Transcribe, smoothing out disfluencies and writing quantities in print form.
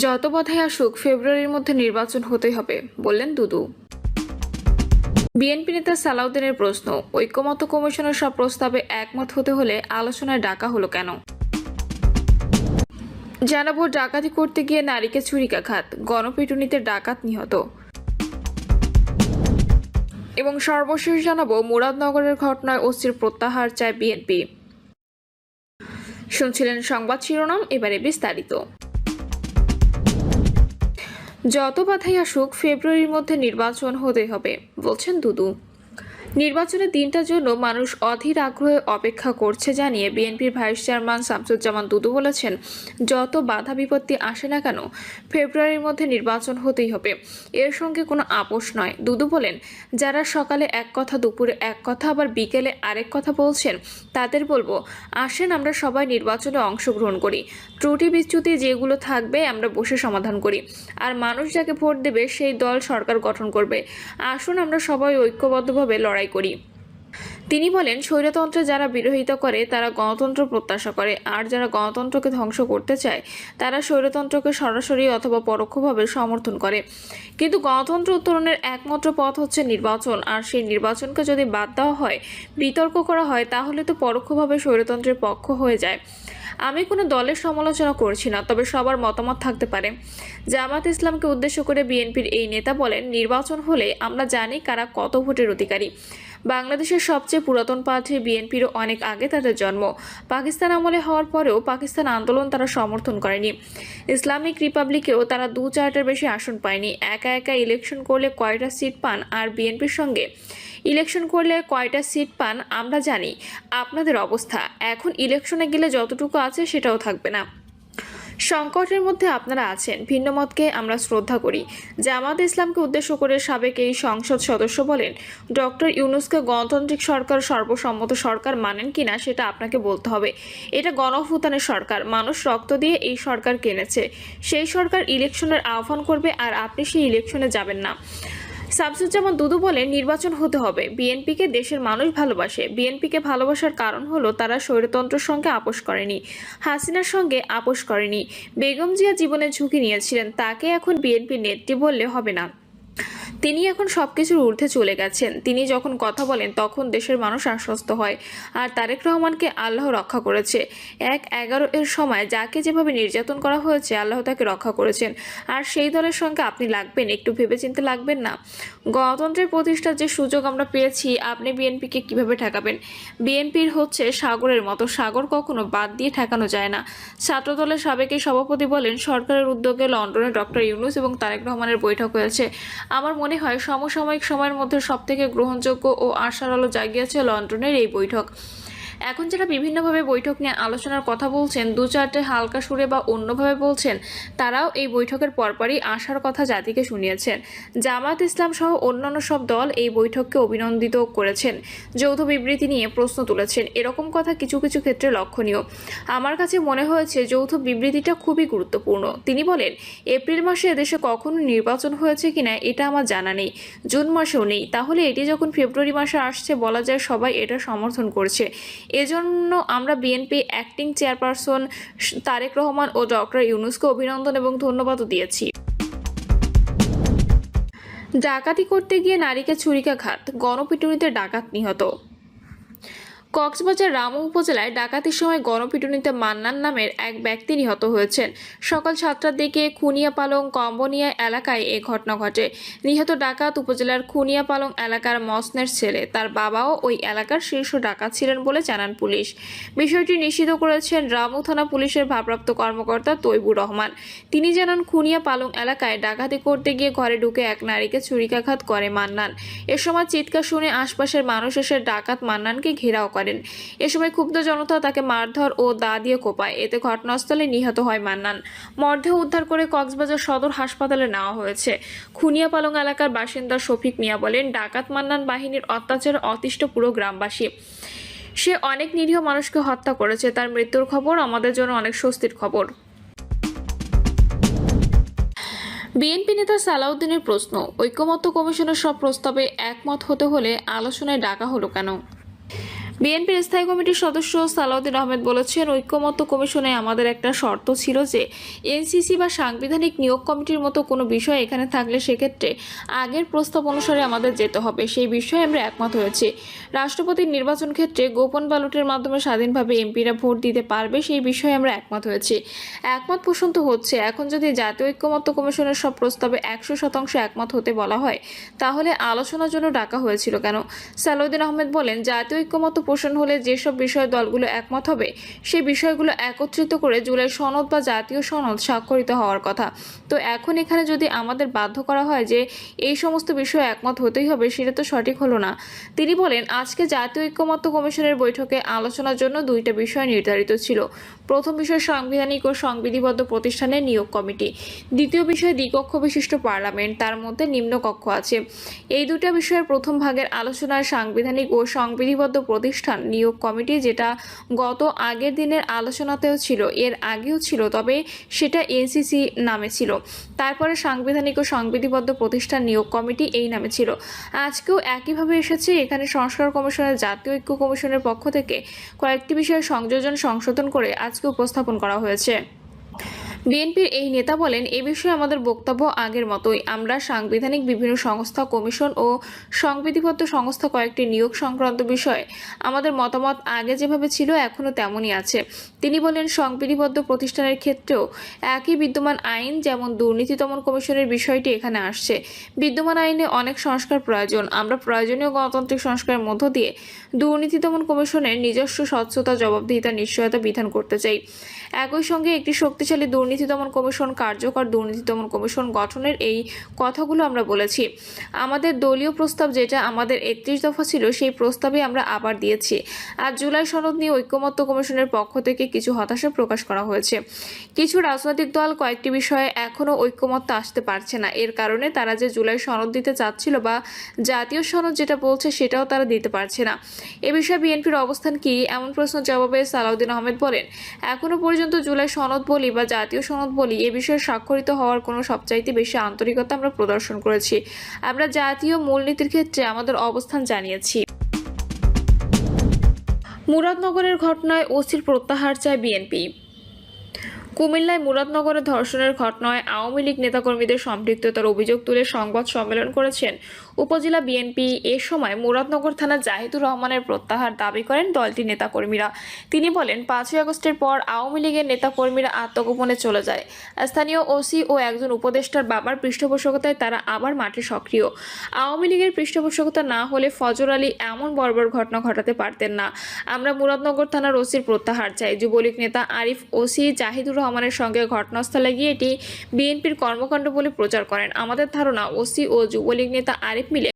যত বাধাই আসুক ফেব্রুয়ারির মধ্যে নির্বাচন হতেই হবে, বললেন দুদু। বিএনপি নেতা সালাউদ্দিনের প্রশ্ন, ঐক্যমত্য কমিশনের সব প্রস্তাবে একমত হতে হলে আলোচনায় ডাকা হলো কেন? জানাবো, ডাকাতি করতে গিয়ে নারীকে ছুরিকাঘাত, গণপিটুনিতে ডাকাত নিহত। এবং সর্বশেষ জানাবো, মুরাদনগরের ঘটনায় ওসির প্রত্যাহার চায় বিএনপি। শুনছিলেন সংবাদ শিরোনাম, এবারে বিস্তারিত। যত বাধাই আসুক ফেব্রুয়ারির মধ্যে নির্বাচন হতেই হবে, বলছেন দুদু। নির্বাচনের দিনটার জন্য মানুষ অধীর আগ্রহে অপেক্ষা করছে জানিয়ে বিএনপির ভাইস চেয়ারম্যান শামসুজ্জামান দুদু বলেছেন, যত বাধা বিপত্তি আসে না কেন ফেব্রুয়ারির মধ্যে নির্বাচন হতেই হবে, এর সঙ্গে কোনো আপোষ নয়। দুদু বলেন, যারা সকালে এক কথা, দুপুরে এক কথা, আবার বিকেলে আরেক কথা বলছেন, তাদের বলবো, আসেন আমরা সবাই নির্বাচনে অংশগ্রহণ করি, ত্রুটি বিচ্যুতি যেগুলো থাকবে আমরা বসে সমাধান করি, আর মানুষ যাকে ভোট দেবে সেই দল সরকার গঠন করবে। আসুন আমরা সবাই ঐক্যবদ্ধভাবে লড়াই করি। তিনি বলেন, স্বৈরতন্ত্রে যারা বিরোধিতা করে তারা গণতন্ত্র প্রত্যাশা করে, আর যারা গণতন্ত্রকে ধ্বংস করতে চায় তারা স্বৈরতন্ত্রকে সরাসরি অথবা পরোক্ষভাবে সমর্থন করে। কিন্তু গণতন্ত্র উত্তরণের একমাত্র পথ হচ্ছে নির্বাচন, আর সেই নির্বাচনকে যদি বাদ দেওয়া হয়, বিতর্ক করা হয়, তাহলে তো পরোক্ষভাবে স্বৈরতন্ত্রের পক্ষ হয়ে যায়। আমি কোনো দলের সমালোচনা করছি না, তবে সবার মতামত থাকতে পারে। জামাত ইসলামকে উদ্দেশ্য করে বিএনপির এই নেতা বলেন, নির্বাচন হলে আমরা জানি কারা কত ভোটের অধিকারী। বাংলাদেশের সবচেয়ে পুরাতন পার্টি বিএনপিরও অনেক আগে তাদের জন্ম। পাকিস্তান আমলে হওয়ার পরেও পাকিস্তান আন্দোলন তারা সমর্থন করেনি। ইসলামিক রিপাবলিকেও তারা 2-4টার বেশি আসন পায়নি। একা একা ইলেকশন করলে কয়টা সিট পান, আর বিএনপির সঙ্গে ইলেকশন করলে কয়টা সিট পান আমরা জানি। আপনাদের অবস্থা এখন ইলেকশনে গেলে যতটুকু আছে সেটাও থাকবে না। সংকটের মধ্যে আপনারা আছেন, ভিন্ন মতকে আমরা শ্রদ্ধা করি। জামাত ইসলামকে উদ্দেশ্য করে সাবেক এই সংসদ সদস্য বলেন, ডক্টর ইউনূসকে গণতান্ত্রিক সরকার, সর্বসম্মত সরকার মানেন কিনা সেটা আপনাকে বলতে হবে। এটা গণঅভ্যুত্থানের সরকার, মানুষ রক্ত দিয়ে এই সরকার কিনেছে। সেই সরকার ইলেকশনের আহ্বান করবে, আর আপনি সেই ইলেকশনে যাবেন না। শামসুজ্জামান দুদু বলেন, নির্বাচন হতে হবে। বিএনপিকে দেশের মানুষ ভালোবাসে। বিএনপিকে ভালোবাসার কারণ হলো তারা স্বৈরতন্ত্রের সঙ্গে আপোষ করেনি, হাসিনার সঙ্গে আপোষ করেনি। বেগম জিয়া জীবনের ঝুঁকি নিয়েছিলেন, তাকে এখন বিএনপি নেত্রী বললে হবে না। তিনি এখন সবকিছুর ঊর্ধ্বে চলে গেছেন। তিনি যখন কথা বলেন তখন দেশের মানুষ আশ্বস্ত হয়, আর তারেক রহমানকে আল্লাহ রক্ষা করেছে। 1/11 এর সময় যাকে যেভাবে নির্যাতন করা হয়েছে, আল্লাহ তাকে রক্ষা করেছেন। আর সেই দলের সঙ্গে আপনি লাগবেন, একটু ভেবেচিন্তে লাগবেন না? গণতন্ত্রের প্রতিষ্ঠার যে সুযোগ আমরা পেয়েছি, আপনি বিএনপিকে কিভাবে ঠেকাবেন? বিএনপির হচ্ছে সাগরের মতো, সাগর কখনো বাদ দিয়ে ঠেকানো যায় না। ছাত্রদলের সাবেক সভাপতি বলেন, সরকারের উদ্যোগে লন্ডনে ডক্টর ইউনূস এবং তারেক রহমানের বৈঠক হয়েছে। আমার মনে হয় সমসাময়িক সময়ের মধ্যে সবথেকে গ্রহণযোগ্য ও আশার আলো জাগিয়েছে লন্ডনের এই বৈঠক। এখন যারা বিভিন্নভাবে বৈঠক নিয়ে আলোচনার কথা বলছেন, 2-4টে হালকা সুরে বা অন্যভাবে বলছেন, তারাও এই বৈঠকের পরপরই আশার কথা জাতিকে শুনিয়েছেন। জামাত ইসলাম সহ অন্যান্য সব দল এই বৈঠককে অভিনন্দিত করেছেন, যৌথ বিবৃতি নিয়ে প্রশ্ন তুলেছেন। এরকম কথা কিছু কিছু ক্ষেত্রে লক্ষণীয়। আমার কাছে মনে হয়েছে যৌথ বিবৃতিটা খুবই গুরুত্বপূর্ণ। তিনি বলেন, এপ্রিল মাসে এদেশে কখনো নির্বাচন হয়েছে কিনা এটা আমার জানা নেই, জুন মাসেও নেই। তাহলে এটি যখন ফেব্রুয়ারি মাসে আসছে, বলা যায় সবাই এটা সমর্থন করছে। এজন্য আমরা BNP acting chairperson Tarique Rahman ও ডক্টর ইউনূসকে অভিনন্দন এবং ধন্যবাদও দিয়েছি। ডাকাতি করতে গিয়ে নারীকে ছুরিকাঘাত, গণপিটুনিতে ডাকাত নিহত। কক্সবাজার রামু উপজেলায় ডাকাতির সময় গণপিটুনিতে মান্নান নামের এক ব্যক্তি নিহত হয়েছেন। সকাল 7টার দিকে খুনিয়াপালং কম্বোনিয়া এলাকায় এ ঘটনা ঘটে। নিহত ডাকাত উপজেলার খুনিয়াপালং এলাকার মসনের ছেলে। তার বাবাও ওই এলাকার শীর্ষ ডাকাত ছিলেন বলে জানান পুলিশ। বিষয়টি নিশ্চিত করেছেন রামু থানা পুলিশের ভারপ্রাপ্ত কর্মকর্তা তৈবুর রহমান। তিনি জানান, খুনিয়াপালং এলাকায় ডাকাতি করতে গিয়ে ঘরে ঢুকে এক নারীকে ছুরিকাঘাত করে মান্নান। এ সময় চিৎকার শুনে আশপাশের মানুষ এসে ডাকাত মান্নানকে ঘেরাও করে। এ সময় ক্ষুব্ধ জনতা তাকে মারধর ও দা দিয়ে কোপায়। এতে ঘটনাস্থলে নিহত হয় মান্নান। মরদেহ উদ্ধার করে কক্সবাজার সদর হাসপাতালে নেওয়া হয়েছে। খুনিয়াপালং এলাকার বাসিন্দা শফিক মিয়া বলেন, ডাকাত মান্নান বাহিনীর অত্যাচারে অতিষ্ঠ পুরো গ্রামবাসী। সে অনেক নিরীহ মানুষকে হত্যা করেছে। তার মৃত্যুর খবর আমাদের জন্য অনেক স্বস্তির খবর। বিএনপি নেতা সালাউদ্দিনের প্রশ্ন, ঐক্যমত্য কমিশনের সব প্রস্তাবে একমত হতে হলে আলোচনায় ডাকা হলো কেন? বিএনপির স্থায়ী কমিটির সদস্য সালাউদ্দিন আহমেদ বলেছেন, ঐক্যমত্য কমিশনে আমাদের একটা শর্ত ছিল যে এনসিসি বা সাংবিধানিক নিয়োগ কমিটির মতো কোনো বিষয় এখানে থাকলে সেক্ষেত্রে আগের প্রস্তাব অনুসারে আমাদের যেতে হবে। সেই বিষয়ে আমরা একমত হয়েছি। রাষ্ট্রপতির নির্বাচন ক্ষেত্রে গোপন ব্যালটের মাধ্যমে স্বাধীনভাবে এমপিরা ভোট দিতে পারবে, সেই বিষয়ে আমরা একমত হয়েছি। একমত পোষণ তো হচ্ছে। এখন যদি জাতীয় ঐক্যমত্য কমিশনের সব প্রস্তাবে 100% একমত হতে বলা হয়, তাহলে আলোচনার জন্য ডাকা হয়েছিল কেন? সালাউদ্দিন আহমেদ বলেন, জাতীয় ঐক্যমত্য পোষণ হলে যেসব বিষয়ে দলগুলো একমত হবে সেই বিষয়গুলো একত্রিত করে জুলাই সনদ বা জাতীয় সনদ স্বাক্ষরিত হওয়ার কথা। তো এখন এখানে যদি আমাদের বাধ্য করা হয় যে এই সমস্ত বিষয়ে একমত হতেই হবে, সেটা তো সঠিক হলো না। তিনি বলেন, আজকে জাতীয় ঐক্যমত্য কমিশনের বৈঠকে আলোচনার জন্য দুইটা বিষয় নির্ধারিত ছিল। প্রথম বিষয় সাংবিধানিক ও সংবিধিবদ্ধ প্রতিষ্ঠানের নিয়োগ কমিটি, দ্বিতীয় বিষয় দ্বিকক্ষ বিশিষ্ট পার্লামেন্ট, তার মধ্যে নিম্নকক্ষ আছে। এই দুটা বিষয়ের প্রথম ভাগের আলোচনায় সাংবিধানিক ও সংবিধিবদ্ধ প্রতিষ্ঠান নিয়োগ কমিটি, যেটা গত আগের দিনের আলোচনাতেও ছিল, এর আগেও ছিল, তবে সেটা এনসিসি নামে ছিল। তারপরে সাংবিধানিক ও সংবিধিবদ্ধ প্রতিষ্ঠান নিয়োগ কমিটি এই নামে ছিল। আজকেও একইভাবে এসেছে। এখানে সংস্কার কমিশনের জাতীয় ঐক্য কমিশনের পক্ষ থেকে কয়েকটি বিষয়ে সংশোধন করে আজকে উপস্থাপন করা হয়েছে। বিএনপির এই নেতা বলেন, এ বিষয়ে আমাদের বক্তব্য আগের মতোই। আমরা সাংবিধানিক বিভিন্ন সংস্থা, কমিশন ও সংবিধিবদ্ধ সংস্থা কয়েকটি নিয়োগ সংক্রান্ত বিষয়ে আমাদের মতামত আগে যেভাবে ছিল এখনও তেমনই আছে। তিনি বলেন, সংবিধিবদ্ধ প্রতিষ্ঠানের ক্ষেত্রেও একই বিদ্যমান আইন, যেমন দুর্নীতি দমন কমিশনের বিষয়টি এখানে আসছে। বিদ্যমান আইনে অনেক সংস্কার প্রয়োজন। আমরা প্রয়োজনীয় গণতান্ত্রিক সংস্কারের মধ্য দিয়ে দুর্নীতি দমন কমিশনের নিজস্ব স্বচ্ছতা, জবাবদিহিতা, নিশ্চয়তা বিধান করতে চাই। একই সঙ্গে একটি শক্তিশালী দুর্নীতি দমন কমিশন, কার্যকর দুর্নীতি দমন কমিশন গঠনের এই কথাগুলো আমরা বলেছি। আমাদের দলীয় প্রস্তাব, যেটা আমাদের 31 দফা ছিল, সেই প্রস্তাবে আমরা আবার দিয়েছি। আজ জুলাই সনদ নিয়ে ঐক্যমত্য কমিশনের পক্ষ থেকে কিছু হতাশা প্রকাশ করা হয়েছে। কিছু রাজনৈতিক দল কয়েকটি বিষয়ে এখনও ঐক্যমত্যে আসতে পারছে না। এর কারণে তারা যে জুলাই সনদ দিতে চাচ্ছিল বা জাতীয় সনদ যেটা বলছে সেটাও তারা দিতে পারছে না। এ বিষয়ে বিএনপির অবস্থান কি, এমন প্রশ্ন জবাবে সালাউদ্দিন আহমেদ বলেন, এখনো পর্যন্ত জুলাই সনদ বলি বা জাতীয় সনদ বলি, এ বিষয়ে স্বাক্ষরিত হওয়ার কোনো সবচাইতে বেশি আন্তরিকতা আমরা প্রদর্শন করেছি। আমরা জাতীয় মূলনীতির ক্ষেত্রে আমাদের অবস্থান জানিয়েছি। মুরাদনগরের ঘটনায় ওসির প্রত্যাহার চায় বিএনপি। কুমিল্লায় মুরাদনগরে ধর্ষণের ঘটনায় আওয়ামী লীগ নেতাকর্মীদের সম্পৃক্ততার অভিযোগ তুলে সংবাদ সম্মেলন করেছেন উপজেলা বিএনপি। এ সময় মুরাদনগর থানা জাহিদুর রহমানের প্রত্যাহার দাবি করেন দলটির নেতাকর্মীরা। তিনি বলেন, 5ই আগস্টের পর আওয়ামী লীগের নেতাকর্মীরা আত্মগোপনে চলে যায়। স্থানীয় ওসি ও একজন উপদেষ্টার বাবার পৃষ্ঠপোষকতায় তারা আবার মাঠে সক্রিয়। আওয়ামী লীগের পৃষ্ঠপোষকতা না হলে ফজর আলী এমন বর্বর ঘটনা ঘটাতে পারতেন না। আমরা মুরাদনগর থানার ওসির প্রত্যাহার চাই। যুবলীগ নেতা আরিফ ওসি জাহিদুর রহমানের সঙ্গে ঘটনাস্থলে গিয়ে এটি বিএনপির কর্মকাণ্ড বলে প্রচার করেন। আমাদের ধারণা, ওসি ও যুবলীগ নেতা আরিফ মিলে